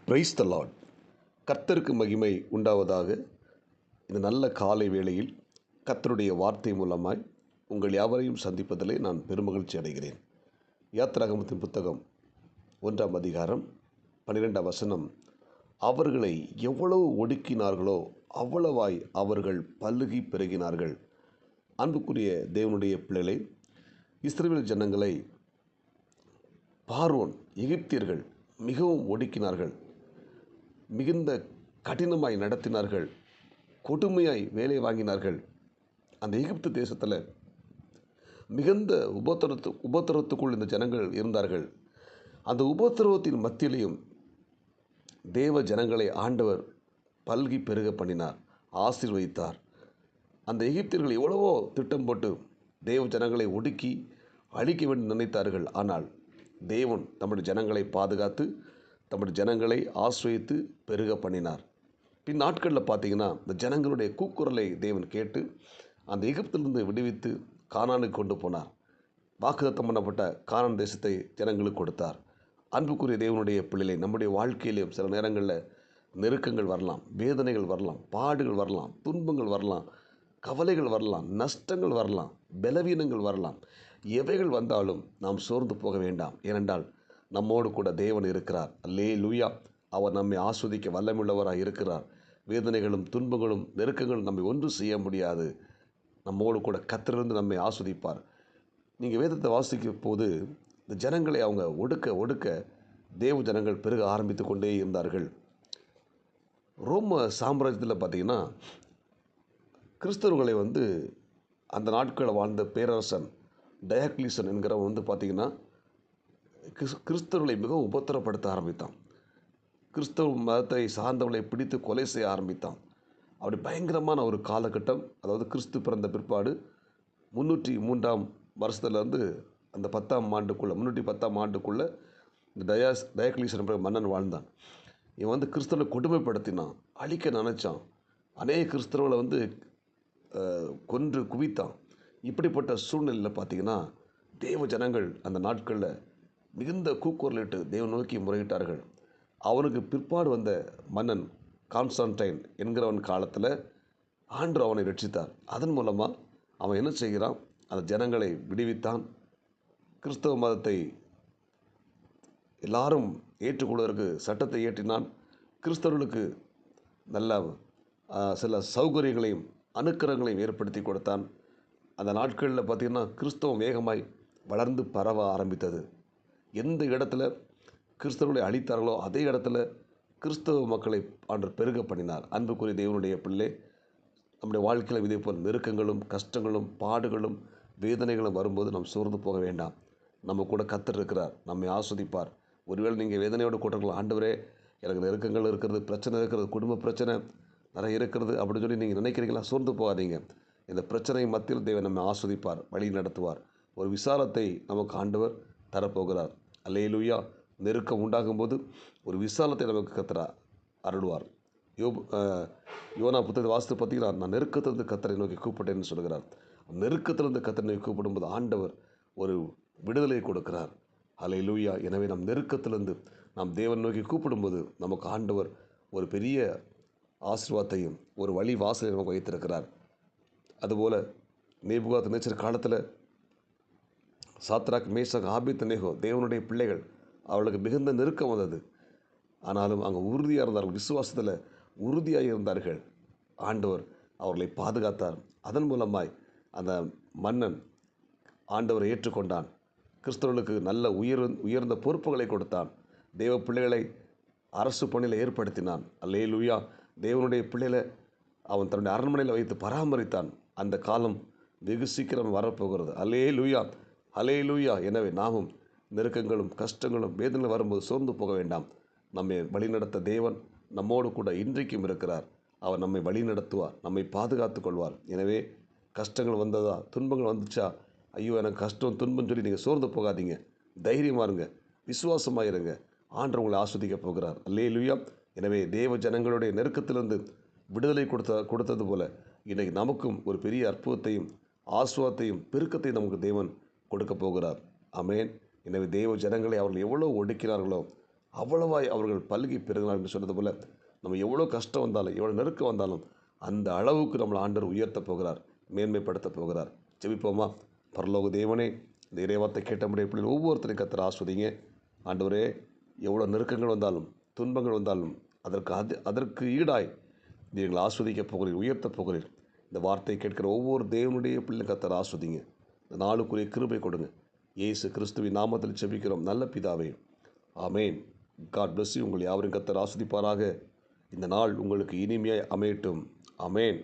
Praise the Lord. கர்த்தருக்கு மகிமை உண்டாவதாக. இந்த நல்ல காலை வேளையில் கர்த்தருடைய வார்த்தை மூலமாய் உங்கள் யாவரையும் சந்திப்பதிலே நான் பெருமகிழ்ச்சி அடைகிறேன். யாத்திராகமத்தின் புத்தகம் 1ஆம் அதிகாரம் 12ஆம் வசனம், அவர்களை எவ்வளவு ஒடுக்கினார்களோ அவ்வளவாய் அவர்கள் பல்லுகி பெருகினார்கள். அன்புக்குரிய தேவனுடைய பிள்ளைகளை, இஸ்ரவேல் ஜனங்களை பார்வோன் எகிப்தியர்கள் மிகவும் ஒடுக்கினார்கள், மிகுந்த கடினமாய் நடத்தினார்கள், கொடுமையாய் வேலை வாங்கினார்கள். அந்த எகிப்து தேசத்தில் மிகுந்த உபத்திரவத்துக்குள் இந்த ஜனங்கள் இருந்தார்கள். அந்த உபத்திரவத்தின் மத்தியிலையும் தேவ ஜனங்களை ஆண்டவர் பல்கி பெருக பண்ணினார், ஆசீர்வதித்தார். அந்த எகிப்தியர்கள் எவ்வளவோ திட்டம் போட்டு தேவ ஜனங்களை ஒடுக்கி அழிக்க வேண்டும் நினைத்தார்கள். ஆனால் தேவன் தம்முடைய ஜனங்களை பாதுகாத்து தம்முடைய ஜனங்களை ஆசிரியத்து பெருக பண்ணினார். பின் நாட்களில் பார்த்தீங்கன்னா, இந்த ஜனங்களுடைய கூக்குரலை தேவன் கேட்டு அந்த எகிப்திலிருந்து விடுவித்து கானானுக்கு கொண்டு போனார். வாக்குத்தத்தம் பண்ணப்பட்ட கானான் தேசத்தை ஜனங்களுக்கு கொடுத்தார். அன்புக்குரிய தேவனுடைய பிள்ளைகளை, நம்முடைய வாழ்க்கையிலும் சில நேரங்களில் நெருக்கங்கள் வரலாம், வேதனைகள் வரலாம், பாடுகள் வரலாம், துன்பங்கள் வரலாம், கவலைகள் வரலாம், நஷ்டங்கள் வரலாம், பலவீனங்கள் வரலாம். எவைகள் வந்தாலும் நாம் சோர்ந்து போக வேண்டாம். ஏனென்றால் நம்மோடு கூட தேவன் இருக்கிறார். அல்லேலூயா. அவர் நம்மை ஆஸ்வதிக்க வல்லமுள்ளவராக இருக்கிறார். வேதனைகளும் துன்பங்களும் நெருக்கங்களும் நம்மை ஒன்றும் செய்ய முடியாது. நம்மோடு கூட கர்த்தர் நம்மை ஆஸ்வதிப்பார். நீங்கள் வேதத்தை வாசிக்கும் போது இந்த ஜனங்களை அவங்க ஒடுக்க தேவ ஜனங்கள் பெருக ஆரம்பித்து கொண்டே இருந்தார்கள். ரோம சாம்ராஜ்யத்தில் பார்த்திங்கன்னா, கிறிஸ்தவர்களை அந்த நாட்களில் வாழ்ந்த பேரரசன் டயக்லீசன் என்கிறவன் பார்த்திங்கன்னா கிறிஸ்தவர்களை மிகவும் உபத்திரப்படுத்த ஆரம்பித்தான். கிறிஸ்தவ மதத்தை சார்ந்தவர்களை பிடித்து கொலை செய்ய ஆரம்பித்தான். அப்படி பயங்கரமான ஒரு காலகட்டம். அதாவது கிறிஸ்து பிறந்த பிற்பாடு 303ஆம் வருஷத்துலேருந்து அந்த 10ஆம் ஆண்டுக்குள்ளே 310ஆம் ஆண்டுக்குள்ளே இந்த டயக்லீசன் என்ற மன்னன் வாழ்ந்தான். இவன் கிறிஸ்தவனை கொடுமைப்படுத்தினான், அழிக்க நினச்சான், அநேக கிறிஸ்தவர்களை கொன்று குவித்தான். இப்படிப்பட்ட சூழ்நிலையில் பார்த்திங்கன்னா, தேவ ஜனங்கள் அந்த நாட்களில் மிகுந்த கூக்குரலிட்டு தேவன் நோக்கி முறையிட்டார்கள். அவனுக்கு பிற்பாடு வந்த மன்னன் கான்ஸ்டன்டைன் என்கிறவன் காலத்தில் ஆண்டவர் அவனை ரட்சித்தார். அதன் மூலமாக அவன் என்ன செய்கிறான், அந்த ஜனங்களை விடுவித்தான். கிறிஸ்தவ மதத்தை எல்லாரும் ஏற்றுக்கொள்வதற்கு சட்டத்தை இயற்றினான். கிறிஸ்தவர்களுக்கு நல்ல சில சௌகரியங்களையும் அனுக்கிரகங்களையும் ஏற்படுத்தி கொடுத்தான். அந்த நாட்களில் பார்த்திங்கன்னா, கிறிஸ்தவம் வேகமாய் வளர்ந்து பரவ ஆரம்பித்தது. எந்த இடத்துல கிறிஸ்தவர்களை அழித்தார்களோ அதே இடத்துல கிறிஸ்தவ மக்களை ஆண்டவர் பெருக பண்ணினார். அன்புக்குரிய தேவனுடைய பிள்ளை, நம்முடைய வாழ்க்கையில் இதே போல் நெருக்கங்களும் கஷ்டங்களும் பாடுகளும் வேதனைகளும் வரும்போது நாம் சோர்ந்து போக வேண்டாம். நம்ம கூட கர்த்தர் இருக்கிறார், நம்மை ஆஸ்வதிப்பார். ஒருவேளை நீங்கள் வேதனையோடு கூட்டலாம், ஆண்டவரே எனக்கு நெருக்கங்கள் இருக்கிறது, பிரச்சனை இருக்கிறது, குடும்ப பிரச்சனை நிறைய இருக்கிறது அப்படின்னு சொல்லி நீங்கள் நினைக்கிறீங்களா? சோர்ந்து போகாதீங்க. இந்த பிரச்சனை மத்தியில் தேவன் நம்மை ஆஸ்வதிப்பார், வழி நடத்துவார். ஒரு விசாலத்தை நமக்கு ஆண்டவர் தரப்போகிறார். அல்லேலூயா. நெருக்கம் உண்டாகும்போது ஒரு விசாலத்தை நமக்கு கர்த்தர் அருள்வார். யோனா புத்தகத்தை வாசித்து பார்த்தீங்கன்னா, நான் நெருக்கத்திலிருந்து கர்த்தரை நோக்கி கூப்பிட்டேன்னு சொல்கிறார். நெருக்கத்திலிருந்து கர்த்தரை நோக்கி கூப்பிடும்போது ஆண்டவர் ஒரு விடுதலை கொடுக்கிறார். அல்லேலூயா. எனவே நம் நெருக்கத்திலிருந்து நாம் தேவன் நோக்கி கூப்பிடும்போது நமக்கு ஆண்டவர் ஒரு பெரிய ஆசீர்வாதத்தையும் ஒரு வழி வாசலை நமக்கு வைத்திருக்கிறார். அதுபோல் நேபுகாத்நேச்சர் காலத்தில் சாத்ராக், மேஷாக், ஆபேத்நேகோ தேவனுடைய பிள்ளைகள், அவர்களுக்கு மிகுந்த நெருக்கம் வந்தது. ஆனாலும் அங்கே உறுதியாக இருந்தார்கள், விசுவாசத்தில் உறுதியாக இருந்தார்கள். ஆண்டவர் அவர்களை பாதுகாத்தார். அதன் மூலமாய் அந்த மன்னன் ஆண்டவரை ஏற்றுக்கொண்டான். கிறிஸ்தவர்களுக்கு நல்ல உயர்ந்த பொறுப்புகளை கொடுத்தான். தேவ பிள்ளைகளை அரசு பணியில் ஏற்படுத்தினான். அல்லேலூயா. தேவனுடைய பிள்ளைகளை அவன் தன்னுடைய அரண்மனையில் வைத்து பராமரித்தான். அந்த காலம் வெகு சீக்கிரம் வரப்போகிறது. அல்லேலூயா, அல்லேலூயா. எனவே நாமும் நெருக்கங்களும் கஷ்டங்களும் வேதனைகள் வரும்போது சோர்ந்து போக வேண்டாம். நம்மை வழிநடத்த தேவன் நம்மோடு கூட இன்றைக்கும் இருக்கிறார். அவர் நம்மை வழி நடத்துவார், நம்மை பாதுகாத்து கொள்வார். எனவே கஷ்டங்கள் வந்ததா, துன்பங்கள் வந்துச்சா, ஐயோ எனக்கு கஷ்டம் துன்பம் சொல்லி நீங்கள் சோர்ந்து போகாதீங்க. தைரியமாக இருங்க, விசுவாசமாக இருங்க. ஆண்டவர் உங்களை ஆஸ்வதிக்க போகிறார். அல்லேலூயா. எனவே தேவ ஜனங்களுடைய நெருக்கத்திலிருந்து விடுதலை கொடுத்தது போல இன்றைக்கு நமக்கும் ஒரு பெரிய அற்புதத்தையும் ஆசுவாதத்தையும் பெருக்கத்தையும் நமக்கு தேவன் கொடுக்க போகிறார். ஆமென். எனவே தேவ ஜனங்களை அவர்கள் எவ்வளோ ஒடுக்கினார்களோ அவ்வளவாய் அவர்கள் பல்கி பெருகினார் என்று சொன்னது போல, நம்ம எவ்வளோ கஷ்டம் வந்தாலும் எவ்வளோ நெருக்கம் வந்தாலும் அந்த அளவுக்கு நம்மளை ஆண்டவர் உயர்த்த போகிறார், மேன்மைப்படுத்த போகிறார். ஜெபிப்போமா? பரலோக தேவனே, இந்த இறைவார்த்தை கேட்டபடி பிள்ளைகள் ஒவ்வொருத்தரையும் கர்த்தர் ஆஸ்வதிங்க. ஆண்டவரே, எவ்வளோ நெருக்கங்கள் வந்தாலும் துன்பங்கள் வந்தாலும் அதற்கு ஈடாய் நீ எங்களை ஆஸ்வதிக்க போகிறீர், உயர்த்த போகிறீர். இந்த வார்த்தை கேட்கிற ஒவ்வொரு தேவனுடைய பிள்ளை கர்த்தர் ஆஸ்வதிங்க. இந்த நாளுக்குரிய கிருபை கொடுங்க. இயேசு கிறிஸ்துவின் நாமத்தில் ஜெபிக்கிறோம் நல்ல பிதாவே, ஆமேன். God bless you. உங்கள் யாவரையும் கர்த்தர் ஆஸ்வதிப்பாராக. இந்த நாள் உங்களுக்கு இனிமையாய் அமையட்டும். ஆமேன்.